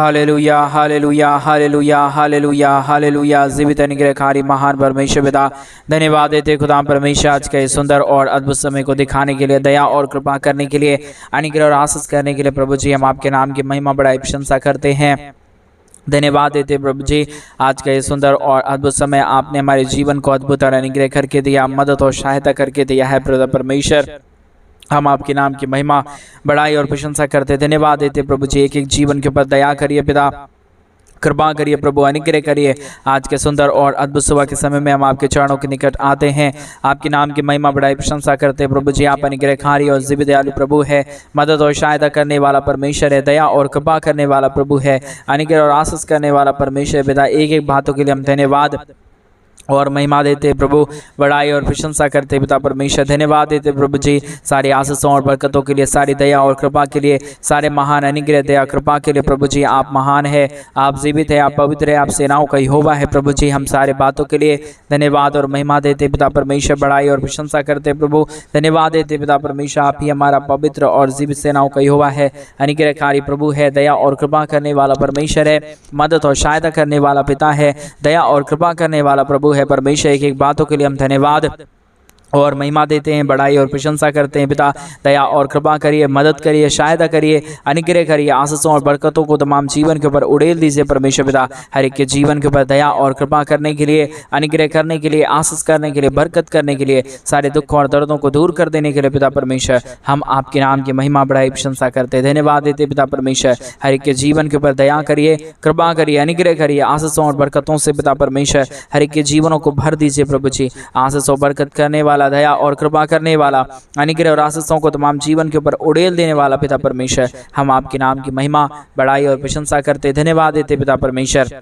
Hallelujah hallelujah hallelujah hallelujah hallelujah. जीवित अनुग्रहकारी महान परमेश्वर पिता, धन्यवाद देते खुदा परमेश्वर आज के सुंदर और अद्भुत समय को दिखाने के लिए, दया और कृपा करने के लिए, अनुग्रह और आशीष करने के लिए प्रभु जी हम आपके नाम की महिमा बड़ाई प्रशंसा करते हैं। धन्यवाद देते प्रभु जी, आज का ये सुंदर और अद्भुत समय आपने हमारे जीवन को अद्भुत और अनुग्रह करके दिया, मदद और सहायता करके दिया है प्रभु परमेश्वर। हम आपके नाम की महिमा बड़ाई और प्रशंसा करते, धन्यवाद देते प्रभु जी। एक एक जीवन के ऊपर दया करिए पिता, कृपा करिए प्रभु, अनुग्रह करिए। आज के सुंदर और अद्भुत सुबह के समय में हम आपके चरणों के निकट आते हैं, आपके नाम की महिमा बड़ाई प्रशंसा करते हैं प्रभु जी। आप अनुग्रहकारी और जीवित दयालु प्रभु है, मदद और सहायता करने वाला परमेश्वर है, दया और कृपा करने वाला प्रभु है, अनुग्रह और आशीष करने वाला परमेश्वर पिता। एक एक बातों के लिए हम धन्यवाद और महिमा देते प्रभु, बड़ाई और प्रशंसा करते पिता परमेश्वर। धन्यवाद देते प्रभु जी सारी आशीषों और बरकतों के लिए, सारी दया और कृपा के लिए, सारे महान अनुग्रह दया कृपा के लिए प्रभु जी। आप महान है, आप जीवित है, आप पवित्र है, आप सेनाओं का यहोवा है प्रभु जी। हम सारे बातों के लिए धन्यवाद और महिमा देते पिता परमेश्वर, बड़ाई और प्रशंसा करते प्रभु। धन्यवाद देते पिता परमेश्वर, आप ही हमारा पवित्र और जीवित सेनाओं का यहोवा है, अनुग्रहकारी प्रभु है, दया और कृपा करने वाला परमेश्वर है, मदद और सहायता करने वाला पिता है, दया और कृपा करने वाला प्रभु है परमेश्वर। एक एक बातों के लिए हम धन्यवाद और महिमा देते हैं, बड़ाई और प्रशंसा करते हैं पिता। दया और कृपा करिए, मदद करिए, सहायता करिए, अनुग्रह करिए, आशीषों और बरकतों को तमाम जीवन के ऊपर उड़ेल दीजिए परमेश्वर पिता। हर एक के जीवन के ऊपर दया और कृपा करने के लिए, अनुग्रह करने के लिए, आशीष करने के लिए, बरकत करने के लिए, सारे दुख और दर्दों को दूर कर देने के लिए पिता परमेश्वर हम आपके नाम की महिमा बड़ाई प्रशंसा करते, धन्यवाद देते पिता परमेश्वर। हर एक के जीवन के ऊपर दया करिए, कृपा करिए, अनुग्रह करिए, आशीषों और बरकतों से पिता परमेश्वर हर एक के जीवनों को भर दीजिए प्रभु जी। आशीष और बरकत करने वाला, दया और कृपा करने वाला, अनुग्रह और आशीषों को तमाम जीवन के ऊपर उड़ेल देने वाला पिता परमेश्वर हम आपके नाम की महिमा बड़ाई और प्रशंसा करते, धन्यवाद देते पिता परमेश्वर।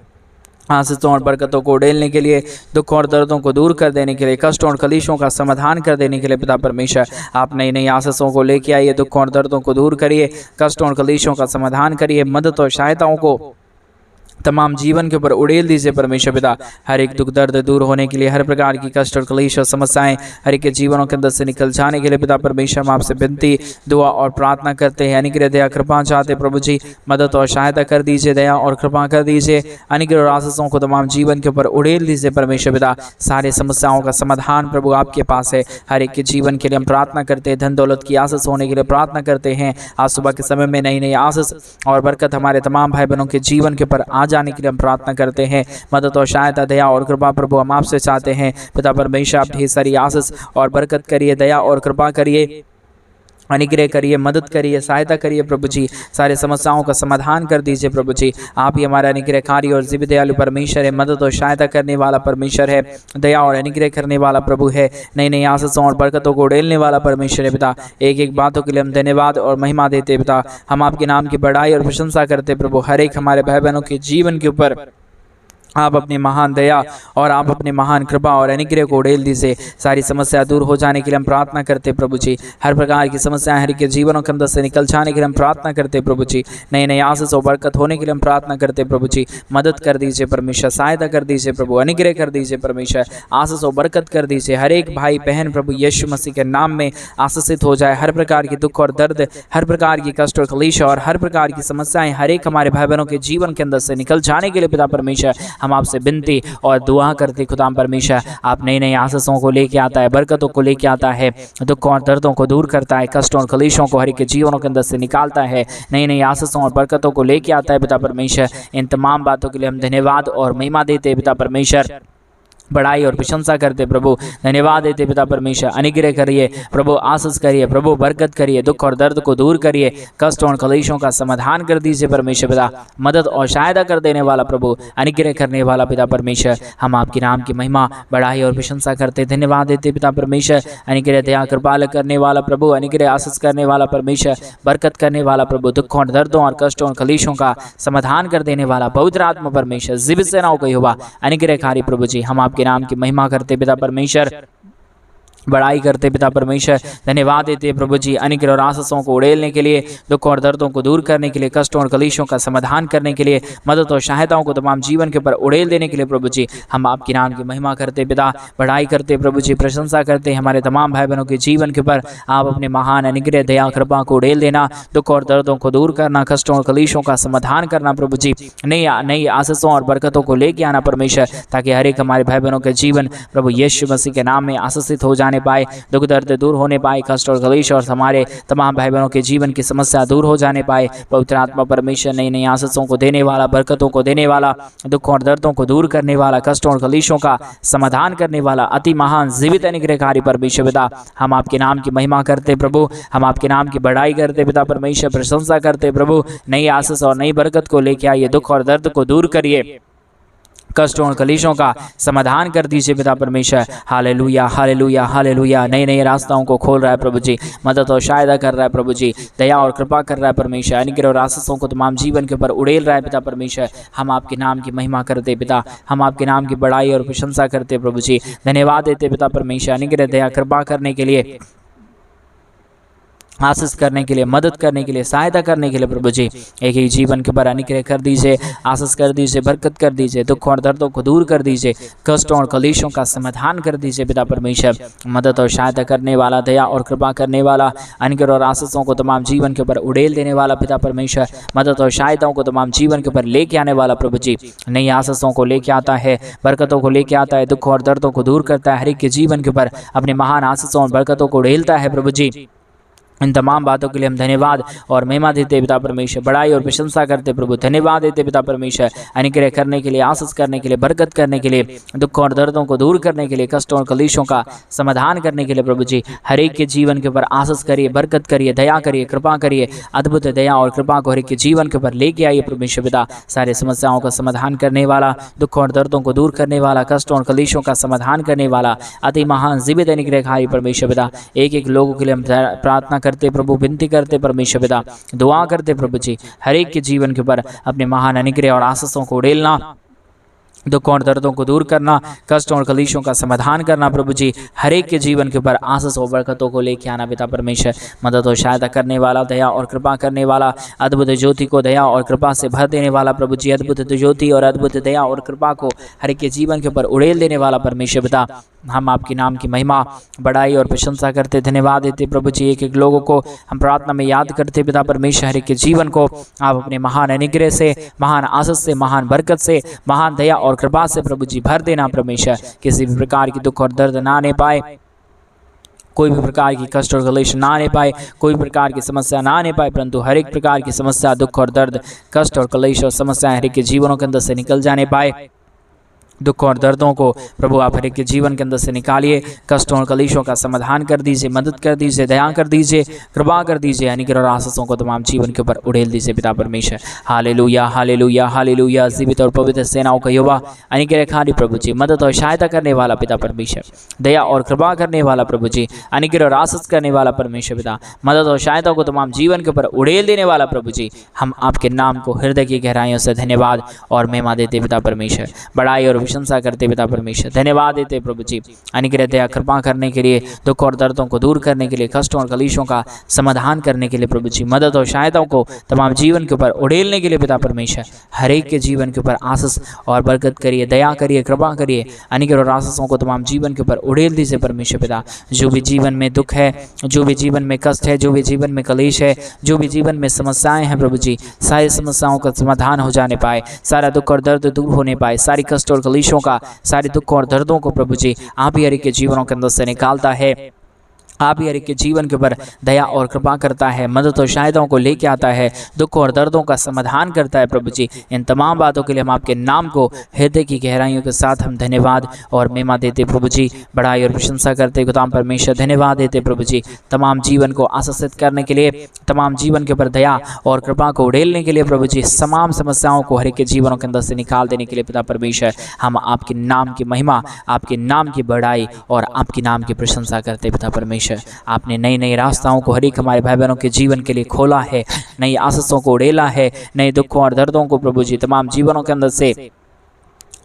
आशीषों और बरकतों को उड़ेलने के लिए, दुख और दर्दों को दूर कर देने के लिए, कष्टों और कलेशों का समाधान कर देने के लिए पिता परमेश्वर आप नई नई आशीषों को लेके आइए, दुख और दर्दों को दूर करिए, कष्टों और कलेशों का समाधान करिए, मदद और सहायताओं को तमाम जीवन के ऊपर उड़ेल दीजिए परमेश्वर पिता। हर एक दुख दर्द दूर होने के लिए, हर प्रकार की कष्ट और क्लेश और समस्याएं हर एक के जीवनों के अंदर से निकल जाने के लिए पिता परमेश्वर हम आपसे विनती, दुआ और प्रार्थना करते हैं। अनुग्रह दया कृपा चाहते प्रभु जी, मदद और सहायता कर दीजिए, दया और कृपा कर दीजिए, अनुग्रह और आशीषों को तमाम जीवन के ऊपर उड़ेल दीजिए परमेश्वर पिता। सारे समस्याओं का समाधान प्रभु आपके पास है। हर एक के जीवन के लिए हम प्रार्थना करते हैं, धन दौलत की आशीष होने के लिए प्रार्थना करते हैं। आज सुबह के समय में नई नई आशीष और बरकत हमारे तमाम भाई बहनों के जीवन के ऊपर आ जाने के लिए हम प्रार्थना करते हैं। मदद और सहायता, दया और कृपा प्रभु हम आपसे चाहते हैं पिता परमेश्वर। आप ढेर सारी आशीष और बरकत करिए, दया और कृपा करिए, अनुग्रह करिए, मदद करिए, सहायता करिए प्रभु जी। सारे समस्याओं का समाधान कर दीजिए प्रभु जी। आप ही हमारा अनुग्रहकारी और जीवित दयालु परमेश्वर है, मदद और सहायता करने वाला परमेश्वर है, दया और अनुग्रह करने वाला प्रभु है, नई नई आशीषों और बरकतों को उड़ेलने वाला परमेश्वर है पिता। एक एक बातों के लिए हम धन्यवाद और महिमा देते पिता। हम आपके नाम की बड़ाई और प्रशंसा करते प्रभु। हर एक हमारे भाई बहनों के जीवन के ऊपर आप अपनी महान दया और आप अपनी महान कृपा और अनुग्रह को उड़ेल दीजिए। सारी समस्या दूर हो जाने के लिए हम प्रार्थना करते प्रभु जी। हर प्रकार की समस्याएं हर के जीवनों के अंदर से निकल जाने के लिए हम प्रार्थना करते प्रभु जी। नए नए आशीष और बरकत होने के लिए हम प्रार्थना करते प्रभु जी। मदद कर दीजिए परमेश्वर, सहायता कर दीजिए प्रभु, अनुग्रह कर दीजिए परमेश्वर, आशीष और बरकत कर दीजिए। हर एक भाई बहन प्रभु यीशु मसीह के नाम में आशीषित हो जाए। हर प्रकार की दुख और दर्द, हर प्रकार की कष्ट और क्लेश और हर प्रकार की समस्याएं हर एक हमारे भाई बहनों के जीवन के अंदर से निकल जाने के लिए पिता परमेश्वर हम आपसे विनती और दुआ करते खुदा परमेश्वर। आप नई नई आशीषों को लेके आता है, बरकतों को लेके आता है, दुख और दर्दों को दूर करता है, कष्टों और कलेशों को हर एक के जीवनों के अंदर से निकालता है, नई नई आशीषों और बरकतों को लेके आता है पिता परमेश्वर। इन तमाम बातों के लिए हम धन्यवाद और महिमा देते पिता परमेश्वर, बड़ाई और प्रशंसा करते प्रभु। धन्यवाद देते पिता परमेश्वर। अनुग्रह करिए प्रभु, आशीष करिए प्रभु, बरकत करिए, दुख और दर्द को दूर करिए, कष्ट और कलेशों का समाधान कर दीजिए परमेश्वर पिता। मदद और सहायता कर देने वाला प्रभु, अनुग्रह करने वाला पिता परमेश्वर हम आपके नाम की महिमा बड़ाई और प्रशंसा करते, धन्यवाद देते पिता परमेश्वर। अनुग्रह दया कृपा करने वाला प्रभु, अनुग्रह आशीष करने वाला परमेश्वर, बरकत करने वाला प्रभु, दुख और दर्दों और कष्टों और कलेशों का समाधान कर देने वाला पवित्र आत्मा परमेश्वर, जीवित सेनाओं का यहोवा, अनुग्रहकारी प्रभु जी हम आपके नाम की महिमा करते पिता परमेश्वर। बड़ाई करते पिता परमेश्वर, धन्यवाद देते प्रभु जी अनुग्रह और आशीषों को उड़ेलने के लिए, दुखों और दर्दों को दूर करने के लिए, कष्टों और कलेशों का समाधान करने के लिए, मदद और सहायताओं को तमाम जीवन के ऊपर उड़ेल देने के लिए प्रभु जी हम आपके नाम की महिमा करते पिता, बड़ाई करते प्रभु जी, प्रशंसा करते हमारे तमाम भाई बहनों के जीवन के ऊपर आप अपने महान अनुग्रह दया कृपा को उड़ेल देना, दुख और दर्दों को दूर करना, कष्टों और कलेशों का समाधान करना प्रभु जी, नई आशीषों और बरकतों को लेके आना परमेश्वर, ताकि हर एक हमारे भाई बहनों के जीवन प्रभु यीशु मसीह के नाम में आशीषित हो जाने पाए, दुख दर्द दूर होने पाए, कष्ट और कलेश और हमारे तमाम भाई बहनों के जीवन की समस्या दूर हो जाने पाए। पवित्र आत्मा परमेश्वर नई आशीषों को देने वाला, बरकतों को देने वाला, दुखों और दर्दों को दूर करने वाला, कष्टों और कलेशों का समाधान करने वाला अति महान जीवित अनुग्रहकारी परमेश्वर पिता, हम आपके नाम की महिमा करते प्रभु, हम आपके नाम की बड़ाई करते पिता परमेश्वर, प्रशंसा करते प्रभु, नई आशीष और नई बरकत को लेके आइए, दुख और दर्द को दूर करिए, कष्टों और कलेशों का समाधान कर दीजिए पिता परमेश्वर। Hallelujah hallelujah hallelujah. नए रास्ताओं को खोल रहा है प्रभु जी, मदद और सहायता कर रहा है प्रभु जी, दया और कृपा कर रहा है परमेश्वर, अनुग्रह और आशीषों को तमाम जीवन के ऊपर उड़ेल रहा है पिता परमेश्वर। हम आपके नाम की महिमा करते पिता, हम आपके नाम की बड़ाई और प्रशंसा करते प्रभु जी, धन्यवाद देते पिता परमेश्वर, अनुग्रह दया कृपा करने के लिए, आशीष करने के लिए, मदद करने के लिए, सहायता करने के लिए प्रभु जी एक ही जीवन के ऊपर अनुग्रह कर दीजिए, आशीष कर दीजिए, बरकत कर दीजिए, दुख और दर्दों को दूर कर दीजिए, कष्टों और कलेशों का समाधान कर दीजिए पिता परमेश्वर। मदद और सहायता करने वाला, दया और कृपा करने वाला, अनुग्रह और आशीषों को तमाम जीवन के ऊपर उड़ेल देने वाला पिता परमेश्वर, मदद और सहायताओं को तमाम जीवन के ऊपर लेके आने वाला प्रभु जी, नई आशीषों को लेके आता है, बरकतों को लेके आता है, दुख और दर्दों को दूर करता है, हर एक के जीवन के ऊपर अपने महान आशीषों और बरकतों को उड़ेलता है प्रभु जी। इन तमाम बातों के लिए हम धन्यवाद और महिमा देते पिता परमेश्वर, बड़ाई और प्रशंसा करते प्रभु, धन्यवाद देते पिता परमेश्वर, अनुग्रह करने के लिए, आशीष करने के लिए, बरकत करने के लिए, दुख और दर्दों को दूर करने के लिए, कष्टों और कलेशों का समाधान करने के लिए प्रभु जी हर एक के जीवन के ऊपर आशीष करिए, बरकत करिए, दया करिए, कृपा करिए, अद्भुत दया और कृपा को हर एक के जीवन के ऊपर लेके आइए परमेश्वर पिता। सारे समस्याओं का समाधान करने वाला, दुख और दर्दों को दूर करने वाला, कष्टों और कलेशों का समाधान करने वाला अति महान जीवित अनुग्रहकारी परमेश्वर पिता, एक एक लोगों के लिए हम प्रार्थना करते प्रभु, विनती करते परमेश्वर पिता, दुआ करते प्रभु जी हर एक के जीवन के ऊपर अपने महान अनुग्रह और आशीषों को उड़ेलना, दुखों और दर्दों को दूर करना, कष्टों और कलेशों का समाधान करना प्रभु जी, हर एक के जीवन के ऊपर आशीष और बरकतों को लेके आना पिता परमेश्वर। मदद और सहायता करने वाला, दया और कृपा करने वाला, अद्भुत ज्योति को दया और कृपा से भर देने वाला प्रभु जी, अद्भुत ज्योति और अद्भुत दया और कृपा को हर एक के जीवन के ऊपर उड़ेल देने वाला परमेश्वर पिता, हम आपके नाम की महिमा, बड़ाई और प्रशंसा करते, धन्यवाद देते प्रभु जी। एक एक लोगों को हम प्रार्थना में याद करते पिता परमेश्वर, हर एक के जीवन को आप अपने महान अनुग्रह से, महान आशीष से, महान बरकत से, महान दया और कृपा से प्रभु जी भर देना परमेश्वर। किसी भी प्रकार की दुख और दर्द ना आने पाए, कोई भी प्रकार की कष्ट और कलेश ना आने पाए, कोई भी प्रकार की समस्या ना आने पाए, परंतु हर एक प्रकार की समस्या, दुख और दर्द, कष्ट और कलेश और समस्याएं हर एक के जीवनों के अंदर से निकल जाने पाए। दुख और दर्दों को प्रभु आप हर एक के जीवन के अंदर से निकालिए, कष्टों और कलेशों का समाधान कर दीजिए, मदद कर दीजिए, दया कर दीजिए, कृपा कर दीजिए, अनुग्रह और आशीषों को तमाम जीवन के ऊपर उड़ेल दीजिए पिता परमेश्वर। Hallelujah hallelujah hallelujah. जीवित और पवित्र सेनाओं का युवा अनुग्रहकारी प्रभु जी, मदद और सहायता करने वाला पिता परमेश्वर, दया और कृपा करने वाला प्रभु जी, अनुग्रह और आशीष करने वाला परमेश्वर पिता, मदद और सहायता को तमाम जीवन के ऊपर उड़ेल देने वाला प्रभु जी, हम आपके नाम को हृदय की गहराइयों से धन्यवाद और महिमा देते पिता परमेश्वर, बड़ाई और प्रशंसा करते पिता परमेश्वर, धन्यवाद देते प्रभु जी, अनुग्रह दया कृपा करने के लिए, दुख और दर्दों को दूर करने के लिए, कष्टों और कलेशों का समाधान करने के लिए प्रभु जी, मदद और सहायताओं को तमाम जीवन के ऊपर उड़ेलने के लिए पिता परमेश्वर, हर एक के जीवन के ऊपर आशीष और बरकत करिए, दया करिए, कृपा करिए, अनुग्रह और आशीषों को तमाम जीवन के ऊपर उड़ेल दीजिए परमेश्वर पिता। जो भी जीवन में दुख है, जो भी जीवन में कष्ट है, जो भी जीवन में कलेश है, जो भी जीवन में समस्याएं हैं प्रभु जी, सारी समस्याओं का समाधान हो जाने पाए, सारा दुख और दर्द दूर होने पाए, सारी कष्ट और कलेशों का, सारे दुख और दर्दों को प्रभु जी आप ही हर एक के जीवनों के अंदर से निकालता है, आप ही हर एक के जीवन के ऊपर दया और कृपा करता है, मदद और सहायताओं को लेके आता है, दुख और दर्दों का समाधान करता है प्रभु जी। इन तमाम बातों के लिए हम आपके नाम को हृदय की गहराइयों के साथ हम धन्यवाद और महिमा देते प्रभु जी, बड़ाई और प्रशंसा करते खुदाम परमेश्वर, धन्यवाद देते प्रभु जी, तमाम जीवन को आशीषित करने के लिए, तमाम जीवन के ऊपर दया और कृपा को उड़ेलने के लिए प्रभु जी, तमाम समस्याओं को हर एक के जीवनों के अंदर से निकाल देने के लिए पिता परमेश्वर, हम आपके नाम की महिमा, आपके नाम की बड़ाई और आपके नाम की प्रशंसा करते पिता परमेश्वर। आपने नई नई रास्ताओं को हर एक हमारे भाई बहनों के जीवन के लिए खोला है, नई आशीषों को उड़ेला है, नए दुखों और दर्दों को प्रभु जी तमाम जीवनों के अंदर से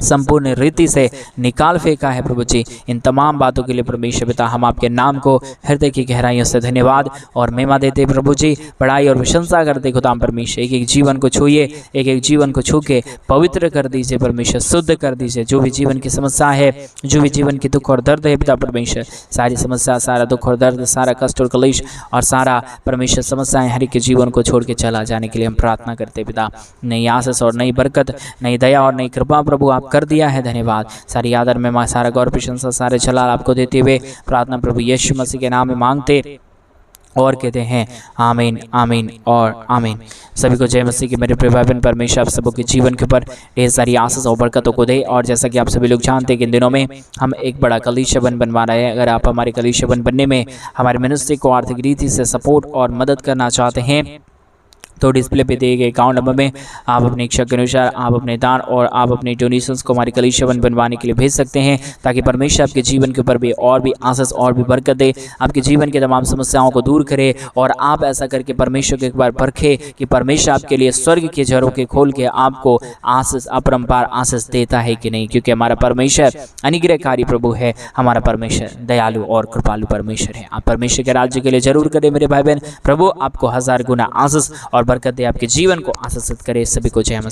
संपूर्ण रीति से निकाल फेंका है प्रभु जी। इन तमाम बातों के लिए परमेश्वर पिता हम आपके नाम को हृदय की गहराइयों से धन्यवाद और महिमा देते प्रभु जी, बड़ाई और प्रशंसा करते खुदाम परमेश्वर। एक एक जीवन को छूइए, एक एक जीवन को छू के पवित्र कर दीजिए परमेश्वर, शुद्ध कर दीजिए। जो भी जीवन की समस्या है, जो भी जीवन की दुख और दर्द है पिता परमेश्वर, सारी समस्या, सारा दुख और दर्द, सारा कष्ट और कलेश और सारा परमेश्वर समस्याएं हर एक के जीवन को छोड़ के चला जाने के लिए हम प्रार्थना करते पिता। नई आशीष और नई बरकत, नई दया और नई कृपा प्रभु आप कर दिया है, धन्यवाद। सारी आदर में माँ, सारा गौर प्रशंसा, सारे जलाल आपको देते हुए प्रार्थना प्रभु यीशु मसीह के नाम में मांगते और कहते हैं आमीन, आमीन और आमीन। सभी को जय मसीह की मेरे प्रिय भाई बहन। परमेश्वर आप सबों के जीवन के ऊपर ढेर सारी आशीष और बरकतों को दे। और जैसा कि आप सभी लोग जानते हैं कि इन दिनों में हम एक बड़ा कलीसिया बनवा रहे हैं। अगर आप हमारे कलीसिया बनने में हमारे मिनिस्ट्री को आर्थिक रीति से सपोर्ट और मदद करना चाहते हैं तो डिस्प्ले पे दिए गए अकाउंट नंबर में आप अपनी इच्छा के अनुसार आप अपने दान और आप अपने डोनेशंस को हमारी कलीसिया बनवाने के लिए भेज सकते हैं, ताकि परमेश्वर आपके जीवन के ऊपर भी और भी आशीष और भी बरकत दे, आपके जीवन की तमाम समस्याओं को दूर करे और आप ऐसा करके परमेश्वर को एक बार परखे कि परमेश्वर आपके लिए स्वर्ग के झरों के खोल के आपको आशीष, अपरंपार आशीष देता है कि नहीं। क्योंकि हमारा परमेश्वर अनुग्रहकारी प्रभु है, हमारा परमेश्वर दयालु और कृपालु परमेश्वर है। आप परमेश्वर के राज्य के लिए जरूर करें मेरे भाई बहन। प्रभु आपको 1000 गुना आशीष और बरकत दे, आपके जीवन को आशीषित करे। सभी को जय मसीह।